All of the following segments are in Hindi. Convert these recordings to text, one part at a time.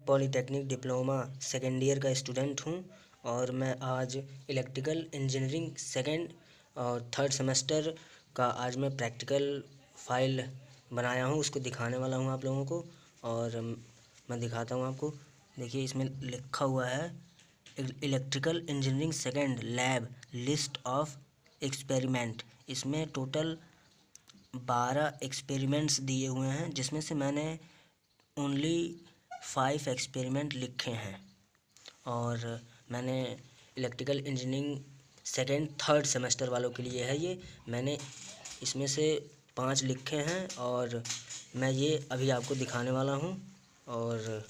पॉलीटेक्निक डिप्लोमा सेकेंड ईयर का स्टूडेंट हूँ और मैं आज इलेक्ट्रिकल इंजीनियरिंग सेकेंड और थर्ड सेमेस्टर का आज मैं प्रैक्टिकल फाइल बनाया हूँ, उसको दिखाने वाला हूँ आप लोगों को। और मैं दिखाता हूँ आपको। देखिए, इसमें लिखा हुआ है electrical engineering second lab list of experiment. इसमें टोटल 12 एक्सपेरिमेंट्स दिए हुए हैं, जिसमें से मैंने ओनली 5 एक्सपेरिमेंट लिखे हैं। और मैंने electrical engineering second third semester वालों के लिए है ये। मैंने इसमें से 5 लिखे हैं और मैं ये अभी आपको दिखाने वाला हूँ। और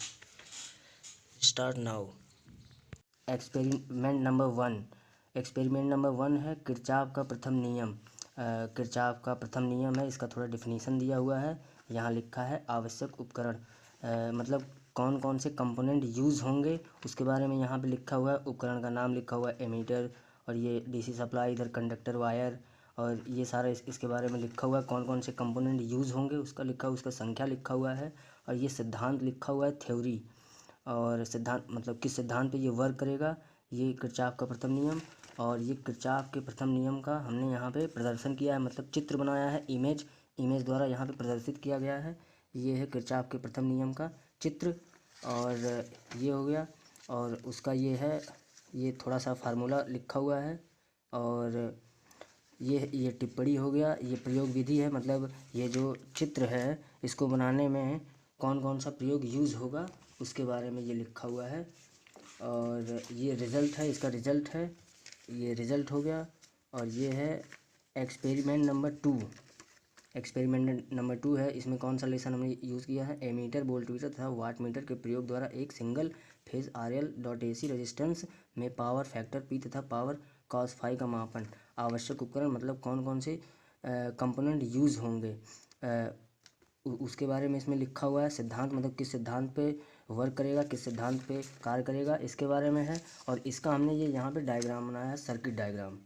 स्टार्ट नाउ। एक्सपेरिमेंट नंबर 1 है किरचॉफ का प्रथम नियम। किरचॉफ का प्रथम नियम है, इसका थोड़ा डिफिनीसन दिया हुआ है। यहाँ लिखा है आवश्यक उपकरण, मतलब कौन कौन से कंपोनेंट यूज़ होंगे उसके बारे में यहाँ पे लिखा हुआ है। उपकरण का नाम लिखा हुआ है एमीटर, और ये डीसी सप्लाई, इधर कंडक्टर वायर, और ये सारा इसके बारे में लिखा हुआ है। कौन कौन से कंपोनेंट यूज़ होंगे उसका लिखा हुआ, उसका संख्या लिखा हुआ है। और ये सिद्धांत लिखा हुआ है थ्योरी, और सिद्धांत मतलब किस सिद्धांत पे ये वर्क करेगा, ये किरचॉफ का प्रथम नियम। और ये किरचॉफ के प्रथम नियम का हमने यहाँ पे प्रदर्शन किया है, मतलब चित्र बनाया है, इमेज द्वारा यहाँ पे प्रदर्शित किया गया है। ये है किरचॉफ के प्रथम नियम का चित्र, और ये हो गया। और उसका ये है, ये थोड़ा सा फार्मूला लिखा हुआ है। और ये टिप्पणी हो गया, ये प्रयोग विधि है, मतलब ये जो चित्र है इसको बनाने में कौन कौन सा प्रयोग यूज़ होगा उसके बारे में ये लिखा हुआ है। और ये रिज़ल्ट है, इसका रिज़ल्ट है, ये रिज़ल्ट हो गया। और ये है एक्सपेरिमेंट नंबर 2 है। इसमें कौन सा लेसन हमने यूज़ किया है, एमीटर, वोल्टमीटर तथा वाट मीटर के प्रयोग द्वारा एक सिंगल फेज RL.AC रेजिस्टेंस में पावर फैक्टर P तथा पावर cos फाई का मापन। आवश्यक उपकरण, मतलब कौन कौन से कंपोनेंट यूज़ होंगे उसके बारे में इसमें लिखा हुआ है। सिद्धांत, मतलब किस सिद्धांत पे वर्क करेगा, किस सिद्धांत पे कार्य करेगा, इसके बारे में है। और इसका हमने ये यहाँ पे डायग्राम बनाया है, सर्किट डायग्राम।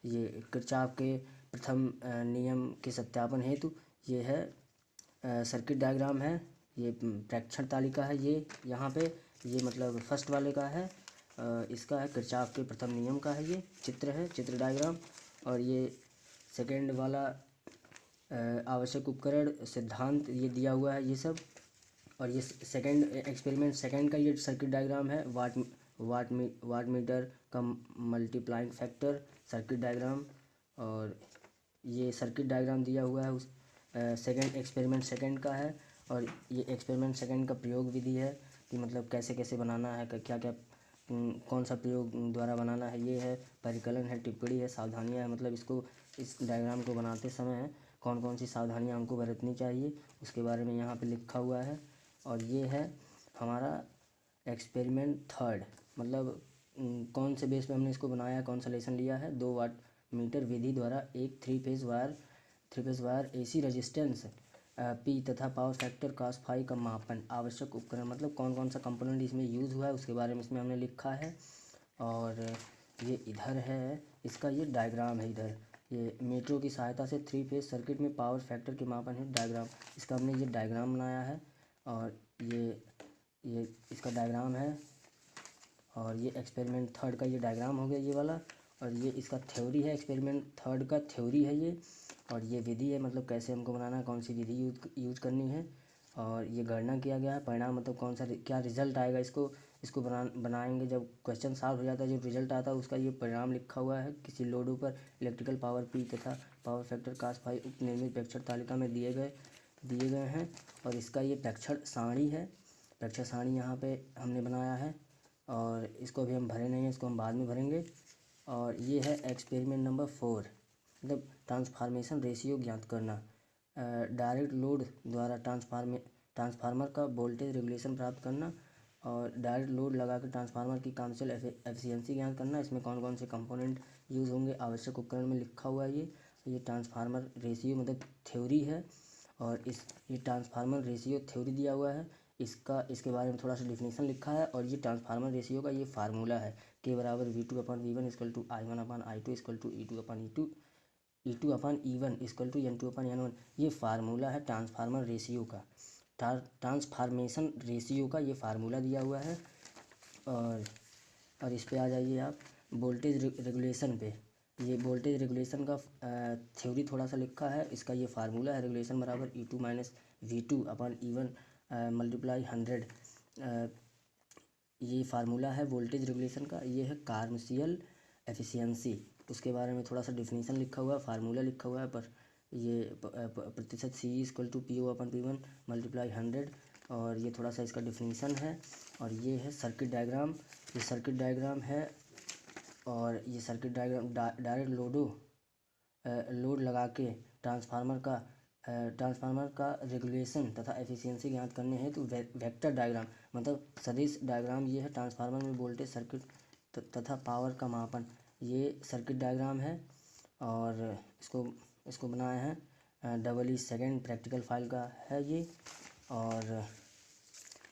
ये किरचॉफ के प्रथम नियम के सत्यापन हेतु ये है सर्किट डायग्राम है। ये प्रेक्षण तालिका है, ये यहाँ पे, ये मतलब फर्स्ट वाले का है। इसका है किरचॉफ के प्रथम नियम का है, ये चित्र है, चित्र डायग्राम। और ये सेकेंड वाला आवश्यक उपकरण सिद्धांत ये दिया हुआ है, ये सब। और ये सेकेंड एक्सपेरिमेंट सेकेंड का ये सर्किट डायग्राम है, वाट मीटर का मल्टीप्लाइंग फैक्टर सर्किट डायग्राम। और ये सर्किट डायग्राम दिया हुआ है उस सेकेंड एक्सपेरिमेंट सेकेंड का है। और ये एक्सपेरिमेंट सेकेंड का प्रयोग विधि है कि मतलब कैसे कैसे बनाना है, क्या क्या कौन सा प्रयोग द्वारा बनाना है। ये है परिकलन है, टिप्पणी है, सावधानियाँ है, मतलब इसको इस डायग्राम को बनाते समय कौन कौन सी सावधानियाँ हमको बरतनी चाहिए उसके बारे में यहाँ पे लिखा हुआ है। और ये है हमारा एक्सपेरिमेंट थर्ड, मतलब कौन से बेस पे हमने इसको बनाया है, कौन सा लेसन लिया है। 2 वाट मीटर विधि द्वारा एक three phase wire AC resistance P तथा पावर फैक्टर cos फाई का मापन। आवश्यक उपकरण, मतलब कौन कौन सा कंपोनेंट इसमें यूज़ हुआ है उसके बारे में इसमें हमने लिखा है। और ये इधर है, इसका ये डायग्राम है इधर। ये मीटरों की सहायता से 3 फेज सर्किट में पावर फैक्टर के मापन है, डायग्राम। इसका हमने ये डायग्राम बनाया है। और ये इसका डायग्राम है। और ये एक्सपेरिमेंट थर्ड का ये डायग्राम हो गया, ये वाला। और ये इसका थ्योरी है, एक्सपेरिमेंट थर्ड का थ्योरी है ये। और ये विधि है, मतलब कैसे हमको बनाना है, कौन सी विधि यूज करनी है। और ये गणना किया गया है, परिणाम मतलब कौन सा क्या रिजल्ट आएगा, इसको बनाएंगे जब क्वेश्चन सॉल्व हो जाता है, जो रिजल्ट आता है उसका ये परिणाम लिखा हुआ है। किसी लोड पर इलेक्ट्रिकल पावर P तथा पावर फैक्टर cos फाई उक्त निर्मित प्रेक्षण तालिका में दिए गए हैं। और इसका ये प्रेक्षण सारणी है, प्रेक्षण सारणी यहाँ पे हमने बनाया है। और इसको अभी हम भरे नहीं हैं, इसको हम बाद में भरेंगे। और ये है एक्सपेरिमेंट नंबर 4, मतलब ट्रांसफॉर्मेशन रेशियो ज्ञात करना। डायरेक्ट लोड द्वारा ट्रांसफार्मर का वोल्टेज रेगुलेशन प्राप्त करना। और डायरेक्ट लोड लगाकर ट्रांसफार्मर की कमर्शियल एफिशिएंसी ज्ञात करना। इसमें कौन कौन से कंपोनेंट यूज़ होंगे आवश्यक उपकरण में लिखा हुआ है। ये ट्रांसफार्मर रेशियो मतलब थ्योरी है। और ये ट्रांसफार्मर रेशियो थ्योरी दिया हुआ है। इसके बारे में थोड़ा सा डिफिनीसन लिखा है। और ये ट्रांसफार्मर रेशियो का ये फार्मूला है, K बराबर V2/V1 equal to I1/I2 equal to E2/E1 equal to N2/N1। ये फार्मूला है ट्रांसफार्मर रेशियो का। ट्रांसफॉर्मेशन रेशियो का ये फार्मूला दिया हुआ है। और इस पे आ जाइए आप वोल्टेज रेगुलेशन पे। ये वोल्टेज रेगुलेशन का थ्योरी थोड़ा सा लिखा है। इसका ये फार्मूला है, रेगुलेशन बराबर E2 minus V2 upon E1 multiply 100। ये फार्मूला है वोल्टेज रेगुलेशन का। ये है कमर्शियल एफिशिएंसी। उसके बारे में थोड़ा सा डिफिनीशन लिखा हुआ है, फार्मूला लिखा हुआ है, पर ये प्रतिशत C equal to PO upon P1 multiply 100। और ये थोड़ा सा इसका डिफिनीशन है। और ये है सर्किट डायग्राम। ये सर्किट डायग्राम है। और ये सर्किट डायग्राम डायरेक्ट लोड लगा के ट्रांसफार्मर का रेगुलेशन तथा एफिशिएंसी ज्ञात करने हेतु वेक्टर डायग्राम मतलब सदिश डायग्राम ये है। ट्रांसफार्मर में वोल्टेज सर्किट तथा पावर का मापन, ये सर्किट डायग्राम है। और इसको बनाया है EE2 प्रैक्टिकल फाइल का है ये। और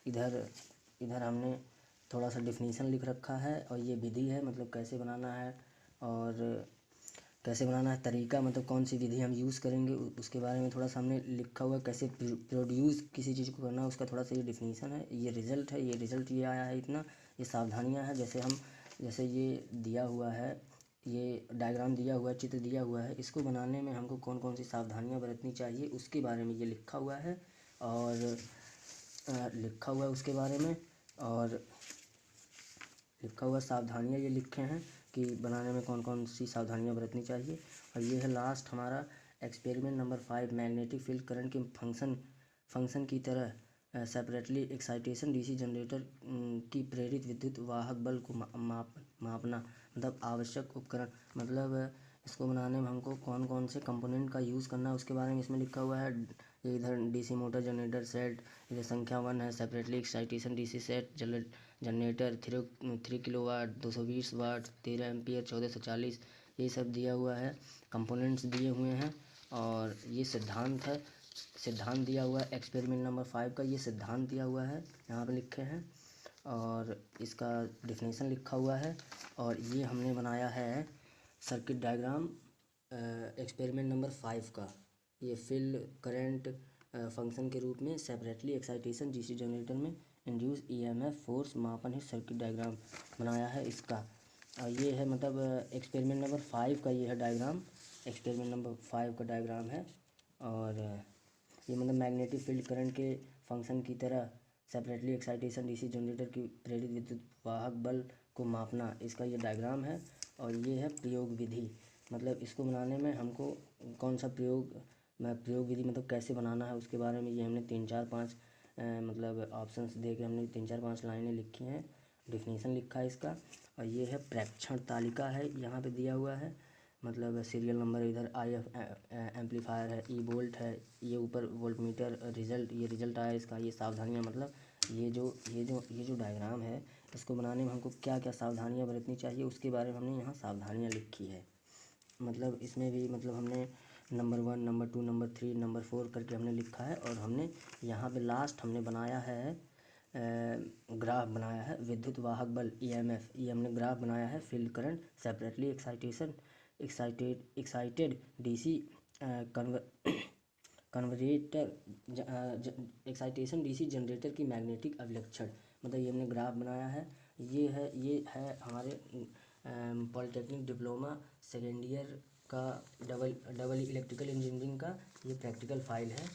इधर हमने थोड़ा सा डिफिनीशन लिख रखा है। और ये विधि है, मतलब कैसे बनाना है और कैसे बनाना है, तरीका मतलब कौन सी विधि हम यूज़ करेंगे उसके बारे में थोड़ा सा हमने लिखा हुआ है। कैसे प्रोड्यूस किसी चीज़ को करना है उसका थोड़ा सा ये डिफिनीशन है। ये रिजल्ट है, ये रिजल्ट ये आया है इतना। ये सावधानियाँ हैं, जैसे ये दिया हुआ है, ये डायग्राम दिया हुआ है, चित्र दिया हुआ है, इसको बनाने में हमको कौन कौन सी सावधानियाँ बरतनी चाहिए उसके बारे में ये लिखा हुआ है। और लिखा हुआ है उसके बारे में। और लिखा हुआ सावधानियाँ ये लिखे हैं कि बनाने में कौन कौन सी सावधानियाँ बरतनी चाहिए। और ये है लास्ट हमारा experiment number 5। Magnetic field current के फंक्शन की तरह सेपरेटली एक्साइटेशन डीसी जनरेटर की प्रेरित विद्युत वाहक बल को मापना मतलब आवश्यक उपकरण। मतलब इसको बनाने में हमको कौन कौन से कंपोनेंट का यूज़ करना है उसके बारे में इसमें लिखा हुआ है। ये इधर डीसी मोटर जनरेटर सेट, इधर संख्या 1 है separately excitation DC set generator 3 kilowatt 220 वाट 13 एम्पियर 1440, ये सब दिया हुआ है, कंपोनेंट्स दिए हुए हैं। और ये सिद्धांत दिया हुआ है एक्सपेरिमेंट नंबर 5 का। ये सिद्धांत दिया हुआ है, यहाँ पे लिखे हैं। और इसका डिफिनेशन लिखा हुआ है। और ये हमने बनाया है सर्किट डायग्राम एक्सपेरिमेंट नंबर 5 का। ये फील्ड करंट फंक्शन के रूप में सेपरेटली एक्साइटेशन डीसी जनरेटर में इंड्यूस ईएमएफ फोर्स मापन है सर्किट डायग्राम बनाया है इसका। ये है मतलब एक्सपेरिमेंट नंबर 5 का ये है डायग्राम, एक्सपेरिमेंट नंबर 5 का डायग्राम है। और ये मतलब मैग्नेटिक फील्ड करंट के फंक्शन की तरह सेपरेटली एक्साइटेशन डीसी जनरेटर की प्रेरित विद्युत वाहक बल को मापना, इसका ये डायग्राम है। और ये है प्रयोग विधि, मतलब इसको बनाने में हमको कौन सा प्रयोग विधि मतलब कैसे बनाना है उसके बारे में ये हमने 3-4-5 मतलब ऑप्शंस दे के हमने 3-4-5 लाइनें लिखी हैं, डिफिनीशन लिखा है इसका। और ये है प्रेक्षण तालिका है, यहाँ पे दिया हुआ है, मतलब सीरियल नंबर इधर IF एम्पलीफायर है, ई वोल्ट है, ये ऊपर वोल्ट मीटर रिजल्ट, ये रिजल्ट आया इसका। ये सावधानियाँ मतलब ये जो डायग्राम है इसको बनाने में हमको क्या क्या सावधानियाँ बरतनी चाहिए उसके बारे में हमने यहाँ सावधानियाँ लिखी है। मतलब इसमें भी मतलब हमने नंबर 1 नंबर 2 नंबर 3 नंबर 4 करके हमने लिखा है। और हमने यहाँ पे लास्ट हमने बनाया है ग्राफ बनाया है विद्युत वाहक बल EMF, ये हमने ग्राफ बनाया है field current separately excited DC converter excitation DC generator की मैग्नेटिक अभिलक्षण, मतलब ये हमने ग्राफ बनाया है। ये है हमारे पॉलिटेक्निक डिप्लोमा सेकेंड ईयर का डबल इलेक्ट्रिकल इंजीनियरिंग का ये प्रैक्टिकल फाइल है।